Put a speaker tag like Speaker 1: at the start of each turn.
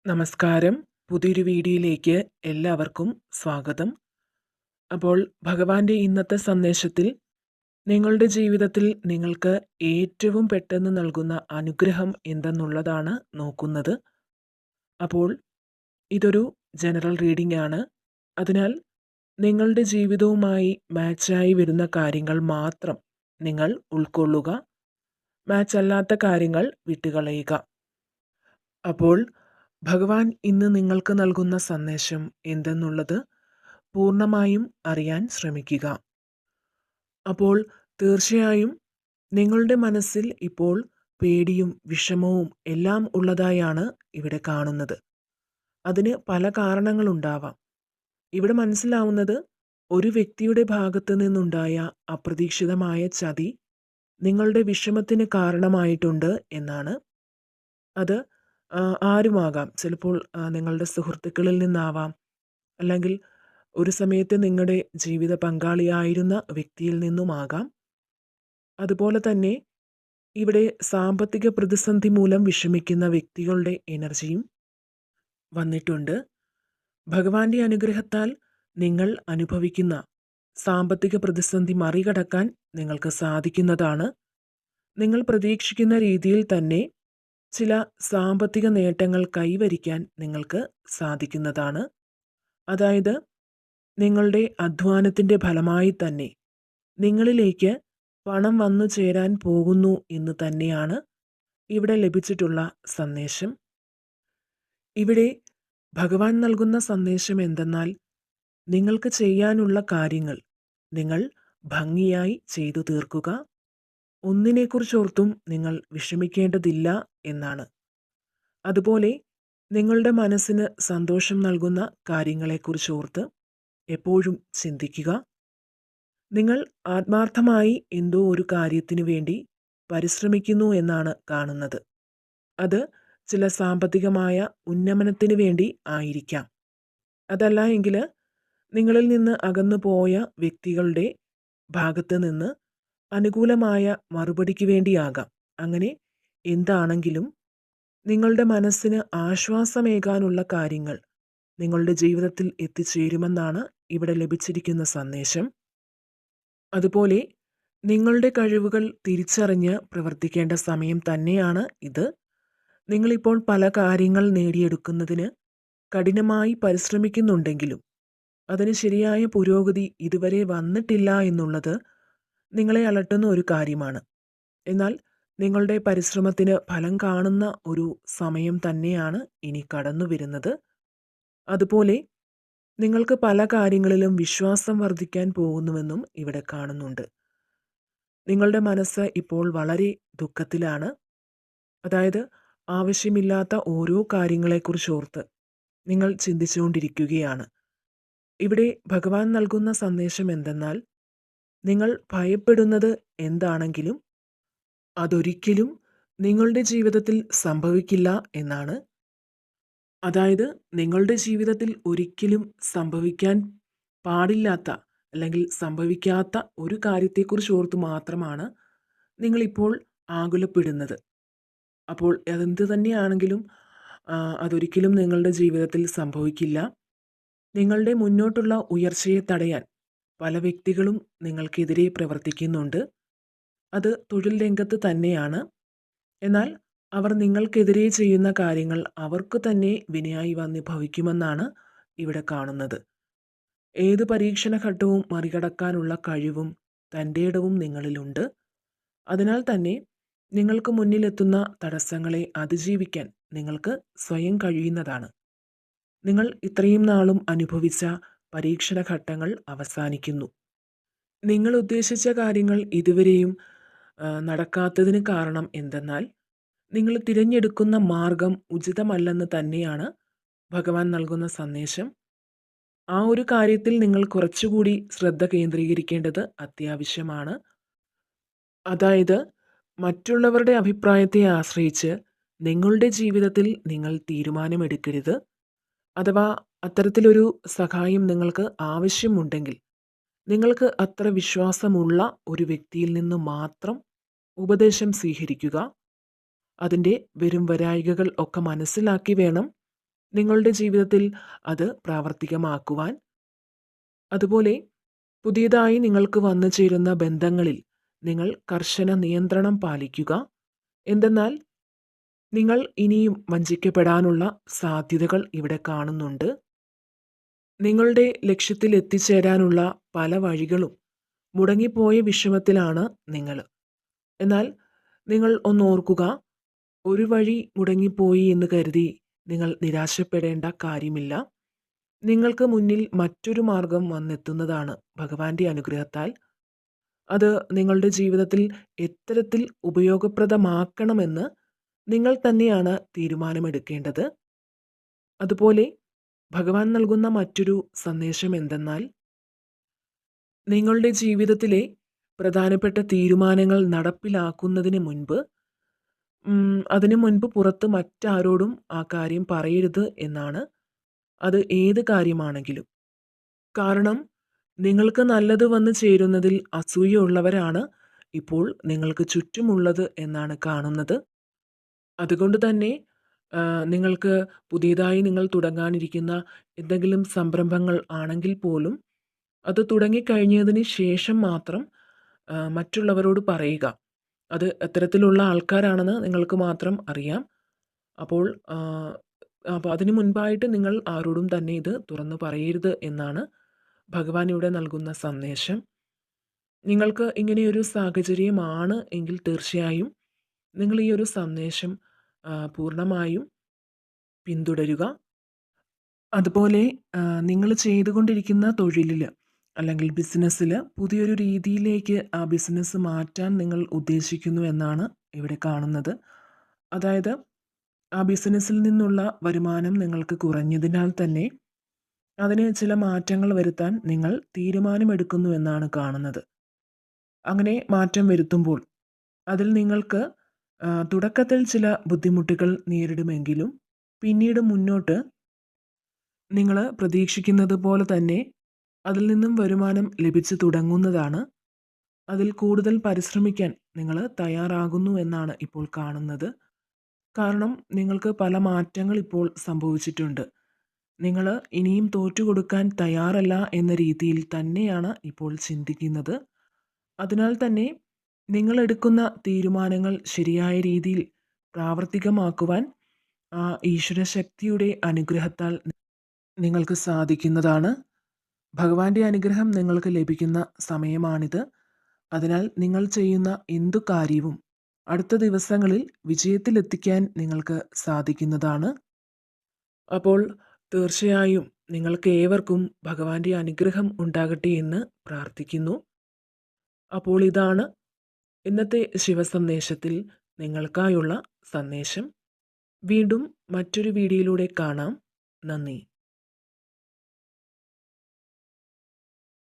Speaker 1: നമസ്കാരം. പുതിയൊരു വീഡിയോയിലേക്ക് എല്ലാവർക്കും സ്വാഗതം. അപ്പോൾ ഭഗവാന്റെ ഇന്നത്തെ സന്ദേശത്തിൽ നിങ്ങളുടെ ജീവിതത്തിൽ നിങ്ങൾക്ക് ഏറ്റവും പെട്ടെന്ന് നൽകുന്ന അനുഗ്രഹം എന്തെന്നുള്ളതാണ് നോക്കുന്നത്. അപ്പോൾ ഇതൊരു ജനറൽ റീഡിംഗ് ആണ്. അതിനാൽ നിങ്ങളുടെ ജീവിതവുമായി മാച്ചായി വരുന്ന കാര്യങ്ങൾ മാത്രം നിങ്ങൾ ഉൾക്കൊള്ളുക. മാച്ച് അല്ലാത്ത കാര്യങ്ങൾ വിട്ടുകളയുക. അപ്പോൾ ഭഗവാൻ ഇന്ന് നിങ്ങൾക്ക് നൽകുന്ന സന്ദേശം എന്തെന്നുള്ളത് പൂർണ്ണമായും അറിയാൻ ശ്രമിക്കുക. അപ്പോൾ തീർച്ചയായും നിങ്ങളുടെ മനസ്സിൽ ഇപ്പോൾ പേടിയും വിഷമവും എല്ലാം ഉള്ളതായാണ് ഇവിടെ കാണുന്നത്. അതിന് പല കാരണങ്ങളുണ്ടാവാം. ഇവിടെ മനസ്സിലാവുന്നത് ഒരു വ്യക്തിയുടെ ഭാഗത്ത് നിന്നുണ്ടായ അപ്രതീക്ഷിതമായ ചതി നിങ്ങളുടെ വിഷമത്തിന് കാരണമായിട്ടുണ്ട് എന്നാണ്. അത് ആരുമാകാം. ചിലപ്പോൾ നിങ്ങളുടെ സുഹൃത്തുക്കളിൽ നിന്നാവാം, അല്ലെങ്കിൽ ഒരു സമയത്ത് നിങ്ങളുടെ ജീവിത പങ്കാളിയായിരുന്ന വ്യക്തിയിൽ നിന്നുമാകാം. അതുപോലെ തന്നെ ഇവിടെ സാമ്പത്തിക പ്രതിസന്ധി മൂലം വിഷമിക്കുന്ന വ്യക്തികളുടെ എനർജിയും വന്നിട്ടുണ്ട്. ഭഗവാന്റെ അനുഗ്രഹത്താൽ നിങ്ങൾ അനുഭവിക്കുന്ന സാമ്പത്തിക പ്രതിസന്ധി മറികടക്കാൻ നിങ്ങൾക്ക് സാധിക്കുന്നതാണ്. നിങ്ങൾ പ്രതീക്ഷിക്കുന്ന രീതിയിൽ തന്നെ ചില സാമ്പത്തിക നേട്ടങ്ങൾ കൈവരിക്കാൻ നിങ്ങൾക്ക് സാധിക്കുന്നതാണ്. അതായത് നിങ്ങളുടെ അധ്വാനത്തിൻ്റെ ഫലമായി തന്നെ നിങ്ങളിലേക്ക് പണം വന്നു ചേരാൻ പോകുന്നു എന്ന് തന്നെയാണ് ഇവിടെ ലഭിച്ചിട്ടുള്ള സന്ദേശം. ഇവിടെ ഭഗവാൻ നൽകുന്ന സന്ദേശം എന്തെന്നാൽ, നിങ്ങൾക്ക് ചെയ്യാനുള്ള കാര്യങ്ങൾ നിങ്ങൾ ഭംഗിയായി ചെയ്തു തീർക്കുക. ഒന്നിനെക്കുറിച്ചോർത്തും നിങ്ങൾ വിഷമിക്കേണ്ടതില്ല എന്നാണ്. അതുപോലെ നിങ്ങളുടെ മനസ്സിന് സന്തോഷം നൽകുന്ന കാര്യങ്ങളെക്കുറിച്ചോർത്ത് എപ്പോഴും ചിന്തിക്കുക. നിങ്ങൾ ആത്മാർത്ഥമായി എന്തോ ഒരു കാര്യത്തിനു വേണ്ടി പരിശ്രമിക്കുന്നു എന്നാണ് കാണുന്നത്. അത് ചില സാമ്പത്തികമായ ഉന്നമനത്തിന് വേണ്ടി ആയിരിക്കാം. അതല്ല എങ്കിൽ നിങ്ങളിൽ നിന്ന് അകന്നു പോയ വ്യക്തികളുടെ ഭാഗത്ത് നിന്ന് അനുകൂലമായ മറുപടിക്ക് വേണ്ടിയാകാം. അങ്ങനെ എന്താണെങ്കിലും നിങ്ങളുടെ മനസ്സിന് ആശ്വാസമേകാനുള്ള കാര്യങ്ങൾ നിങ്ങളുടെ ജീവിതത്തിൽ എത്തിച്ചേരുമെന്നാണ് ഇവിടെ ലഭിച്ചിരിക്കുന്ന സന്ദേശം. അതുപോലെ നിങ്ങളുടെ കഴിവുകൾ തിരിച്ചറിഞ്ഞ് പ്രവർത്തിക്കേണ്ട സമയം തന്നെയാണ് ഇത്. നിങ്ങളിപ്പോൾ പല കാര്യങ്ങൾ നേടിയെടുക്കുന്നതിന് കഠിനമായി പരിശ്രമിക്കുന്നുണ്ടെങ്കിലും അതിന് ശരിയായ പുരോഗതി ഇതുവരെ വന്നിട്ടില്ല എന്നുള്ളത് നിങ്ങളെ അലട്ടുന്ന ഒരു കാര്യമാണ്. എന്നാൽ നിങ്ങളുടെ പരിശ്രമത്തിന് ഫലം കാണുന്ന ഒരു സമയം തന്നെയാണ് ഇനി കടന്നു വരുന്നത്. അതുപോലെ നിങ്ങൾക്ക് പല കാര്യങ്ങളിലും വിശ്വാസം വർദ്ധിക്കാൻ പോകുന്നുവെന്നും ഇവിടെ കാണുന്നുണ്ട്. നിങ്ങളുടെ മനസ്സ് ഇപ്പോൾ വളരെ ദുഃഖത്തിലാണ്. അതായത് ആവശ്യമില്ലാത്ത ഓരോ കാര്യങ്ങളെക്കുറിച്ചോർത്ത് നിങ്ങൾ ചിന്തിച്ചുകൊണ്ടിരിക്കുകയാണ്. ഇവിടെ ഭഗവാൻ നൽകുന്ന സന്ദേശം എന്തെന്നാൽ, നിങ്ങൾ ഭയപ്പെടുന്നത് എന്താണെങ്കിലും അതൊരിക്കലും നിങ്ങളുടെ ജീവിതത്തിൽ സംഭവിക്കില്ല എന്നാണ്. അതായത് നിങ്ങളുടെ ജീവിതത്തിൽ ഒരിക്കലും സംഭവിക്കാൻ പാടില്ലാത്ത അല്ലെങ്കിൽ സംഭവിക്കാത്ത ഒരു കാര്യത്തെക്കുറിച്ച് ഓർത്ത് മാത്രമാണ് നിങ്ങളിപ്പോൾ ആകുലപ്പെടുന്നത്. അപ്പോൾ അതെന്ത് തന്നെയാണെങ്കിലും അതൊരിക്കലും നിങ്ങളുടെ ജീവിതത്തിൽ സംഭവിക്കില്ല. നിങ്ങളുടെ മുന്നോട്ടുള്ള ഉയർച്ചയെ തടയാൻ പല വ്യക്തികളും നിങ്ങൾക്കെതിരെ പ്രവർത്തിക്കുന്നുണ്ട്. അത് തൊഴിൽ രംഗത്ത് തന്നെയാണ്. എന്നാൽ അവർ നിങ്ങൾക്കെതിരെ ചെയ്യുന്ന കാര്യങ്ങൾ അവർക്ക് തന്നെ വിനയായി വന്ന് ഭവിക്കുമെന്നാണ് ഇവിടെ കാണുന്നത്. ഏത് പരീക്ഷണഘട്ടവും മറികടക്കാനുള്ള കഴിവും തൻ്റെയിടവും നിങ്ങളിലുണ്ട്. അതിനാൽ തന്നെ നിങ്ങൾക്ക് മുന്നിലെത്തുന്ന തടസ്സങ്ങളെ അതിജീവിക്കാൻ നിങ്ങൾക്ക് സ്വയം കഴിയുന്നതാണ്. നിങ്ങൾ ഇത്രയും നാളും അനുഭവിച്ച പരീക്ഷണഘട്ടങ്ങൾ അവസാനിക്കുന്നു. നിങ്ങൾ ഉദ്ദേശിച്ച കാര്യങ്ങൾ ഇതുവരെയും നടക്കാത്തതിന് കാരണം എന്തെന്നാൽ, നിങ്ങൾ തിരഞ്ഞെടുക്കുന്ന മാർഗം ഉചിതമല്ലെന്ന് തന്നെയാണ് ഭഗവാൻ നൽകുന്ന സന്ദേശം. ആ ഒരു കാര്യത്തിൽ നിങ്ങൾ കുറച്ചുകൂടി ശ്രദ്ധ കേന്ദ്രീകരിക്കേണ്ടത് അത്യാവശ്യമാണ്. അതായത് മറ്റുള്ളവരുടെ അഭിപ്രായത്തെ ആശ്രയിച്ച് നിങ്ങളുടെ ജീവിതത്തിൽ നിങ്ങൾ തീരുമാനമെടുക്കരുത്. അഥവാ അത്തരത്തിലൊരു സഹായം നിങ്ങൾക്ക് ആവശ്യമുണ്ടെങ്കിൽ നിങ്ങൾക്ക് അത്ര വിശ്വാസമുള്ള ഒരു വ്യക്തിയിൽ നിന്ന് മാത്രം ഉപദേശം സ്വീകരിക്കുക. അതിൻ്റെ വരും വരായികകൾ ഒക്കെ മനസ്സിലാക്കി വേണം നിങ്ങളുടെ ജീവിതത്തിൽ അത് പ്രാവർത്തികമാക്കുവാൻ. അതുപോലെ പുതിയതായി നിങ്ങൾക്ക് വന്നു ചേരുന്ന ബന്ധങ്ങളിൽ നിങ്ങൾ കർശന നിയന്ത്രണം പാലിക്കുക. എന്തെന്നാൽ നിങ്ങൾ ഇനിയും വഞ്ചിക്കപ്പെടാനുള്ള സാധ്യതകൾ ഇവിടെ കാണുന്നുണ്ട്. നിങ്ങളുടെ ലക്ഷ്യത്തിൽ എത്തിച്ചേരാനുള്ള പല വഴികളും മുടങ്ങിപ്പോയ വിഷമത്തിലാണ് നിങ്ങൾ. എന്നാൽ നിങ്ങൾ ഒന്നോർക്കുക, ഒരു വഴി മുടങ്ങിപ്പോയി എന്ന് കരുതി നിങ്ങൾ നിരാശപ്പെടേണ്ട കാര്യമില്ല. നിങ്ങൾക്ക് മുന്നിൽ മറ്റൊരു മാർഗം വന്നെത്തുന്നതാണ് ഭഗവാന്റെ അനുഗ്രഹത്താൽ. അത് നിങ്ങളുടെ ജീവിതത്തിൽ എത്തരത്തിൽ ഉപയോഗപ്രദമാക്കണമെന്ന് നിങ്ങൾ തന്നെയാണ് തീരുമാനമെടുക്കേണ്ടത്. അതുപോലെ ഭഗവാൻ നൽകുന്ന മറ്റൊരു സന്ദേശം എന്തെന്നാൽ, നിങ്ങളുടെ ജീവിതത്തിലെ പ്രധാനപ്പെട്ട തീരുമാനങ്ങൾ നടപ്പിലാക്കുന്നതിന് മുൻപ് അതിനു മുൻപ് പുറത്ത് മറ്റാരോടും ആ കാര്യം പറയരുത് എന്നാണ്. അത് ഏത് കാര്യമാണെങ്കിലും. കാരണം നിങ്ങൾക്ക് നല്ലത് വന്നു ചേരുന്നതിൽ അസൂയുള്ളവരാണ് ഇപ്പോൾ നിങ്ങൾക്ക് ചുറ്റുമുള്ളത് എന്നാണ് കാണുന്നത്. അതുകൊണ്ട് തന്നെ നിങ്ങൾക്ക് പുതിയതായി നിങ്ങൾ തുടങ്ങാനിരിക്കുന്ന എന്തെങ്കിലും സംരംഭങ്ങൾ ആണെങ്കിൽ പോലും അത് തുടങ്ങിക്കഴിഞ്ഞതിന് ശേഷം മാത്രം മറ്റുള്ളവരോട് പറയുക. അത് എത്തരത്തിലുള്ള ആൾക്കാരാണെന്ന് നിങ്ങൾക്ക് മാത്രം അറിയാം. അപ്പോൾ അതിനു മുൻപായിട്ട് നിങ്ങൾ ആരോടും തന്നെ ഇത് തുറന്നു പറയരുത് എന്നാണ് ഭഗവാൻ ഇവിടെ നൽകുന്ന സന്ദേശം. നിങ്ങൾക്ക് ഇങ്ങനെയൊരു സാഹചര്യമാണ് എങ്കിൽ തീർച്ചയായും നിങ്ങൾ ഈ ഒരു സന്ദേശം പൂർണ്ണമായും പിന്തുടരുക. അതുപോലെ നിങ്ങൾ ചെയ്തുകൊണ്ടിരിക്കുന്ന തൊഴിലിൽ അല്ലെങ്കിൽ ബിസിനസ്സിൽ പുതിയൊരു രീതിയിലേക്ക് ആ ബിസിനസ് മാറ്റാൻ നിങ്ങൾ ഉദ്ദേശിക്കുന്നു എന്നാണ് ഇവിടെ കാണുന്നത്. അതായത് ആ ബിസിനസ്സിൽ നിന്നുള്ള വരുമാനം നിങ്ങൾക്ക് കുറഞ്ഞതിനാൽ തന്നെ അതിന് ചില മാറ്റങ്ങൾ വരുത്താൻ നിങ്ങൾ തീരുമാനമെടുക്കുന്നു എന്നാണ് കാണുന്നത്. അങ്ങനെ മാറ്റം വരുത്തുമ്പോൾ അതിൽ നിങ്ങൾക്ക് തുടക്കത്തിൽ ചില ബുദ്ധിമുട്ടുകൾ നേരിടുമെങ്കിലും പിന്നീട് മുന്നോട്ട് നിങ്ങൾ പ്രതീക്ഷിക്കുന്നത് പോലെ തന്നെ അതിൽ നിന്നും വരുമാനം ലഭിച്ചു തുടങ്ങുന്നതാണ്. അതിൽ കൂടുതൽ പരിശ്രമിക്കാൻ നിങ്ങൾ തയ്യാറാകുന്നു എന്നാണ് ഇപ്പോൾ കാണുന്നത്. കാരണം നിങ്ങൾക്ക് പല മാറ്റങ്ങൾ ഇപ്പോൾ സംഭവിച്ചിട്ടുണ്ട്. നിങ്ങൾ ഇനിയും തോറ്റുകൊടുക്കാൻ തയ്യാറല്ല എന്ന രീതിയിൽ തന്നെയാണ് ഇപ്പോൾ ചിന്തിക്കുന്നത്. അതിനാൽ തന്നെ നിങ്ങളെടുക്കുന്ന തീരുമാനങ്ങൾ ശരിയായ രീതിയിൽ പ്രാവർത്തികമാക്കുവാൻ ഈശ്വരശക്തിയുടെ അനുഗ്രഹത്താൽ നിങ്ങൾക്ക് സാധിക്കുന്നതാണ്. ഭഗവാന്റെ അനുഗ്രഹം നിങ്ങൾക്ക് ലഭിക്കുന്ന സമയമാണിത്. അതിനാൽ നിങ്ങൾ ചെയ്യുന്ന എന്തു കാര്യവും അടുത്ത ദിവസങ്ങളിൽ വിജയത്തിലെത്തിക്കാൻ നിങ്ങൾക്ക് സാധിക്കുന്നതാണ്. അപ്പോൾ തീർച്ചയായും നിങ്ങൾക്ക് ഏവർക്കും ഭഗവാന്റെ അനുഗ്രഹം ഉണ്ടാകട്ടെ എന്ന് പ്രാർത്ഥിക്കുന്നു. അപ്പോൾ ഇതാണ് ഇന്നത്തെ ശിവസന്ദേശത്തിൽ നിങ്ങൾക്കായുള്ള സന്ദേശം. വീണ്ടും മറ്റൊരു വീഡിയോയിലൂടെ കാണാം. നന്ദി.